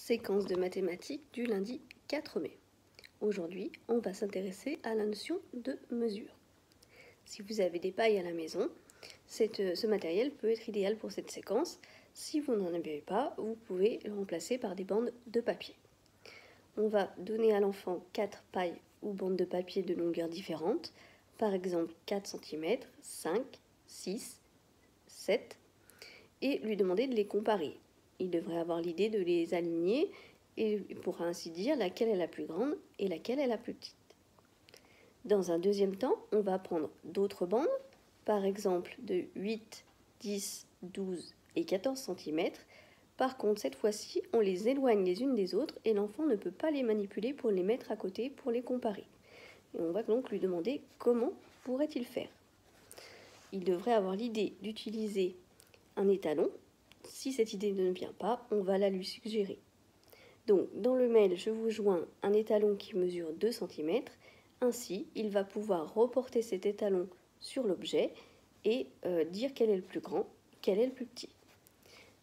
Séquence de mathématiques du lundi 4 mai. Aujourd'hui, on va s'intéresser à la notion de mesure. Si vous avez des pailles à la maison, ce matériel peut être idéal pour cette séquence. Si vous n'en avez pas, vous pouvez le remplacer par des bandes de papier. On va donner à l'enfant 4 pailles ou bandes de papier de longueur différente, par exemple 4 cm, 5, 6, 7, et lui demander de les comparer. Il devrait avoir l'idée de les aligner et pourra ainsi dire laquelle est la plus grande et laquelle est la plus petite. Dans un deuxième temps, on va prendre d'autres bandes, par exemple de 8, 10, 12 et 14 cm. Par contre, cette fois-ci, on les éloigne les unes des autres et l'enfant ne peut pas les manipuler pour les mettre à côté pour les comparer. Et on va donc lui demander comment pourrait-il faire. Il devrait avoir l'idée d'utiliser un étalon. Si cette idée ne vient pas, on va la lui suggérer. Donc, dans le mail, je vous joins un étalon qui mesure 2 cm. Ainsi, il va pouvoir reporter cet étalon sur l'objet et dire quel est le plus grand, quel est le plus petit.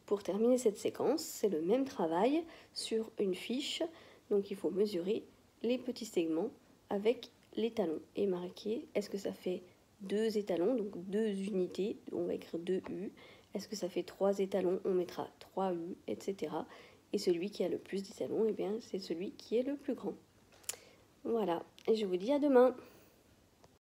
Pour terminer cette séquence, c'est le même travail sur une fiche. Donc, il faut mesurer les petits segments avec l'étalon et marquer est-ce que ça fait 2 étalons, donc 2 unités, on va écrire 2U. Est-ce que ça fait 3 étalons, on mettra 3U, etc. Et celui qui a le plus d'étalons, eh bien, c'est celui qui est le plus grand. Voilà, et je vous dis à demain.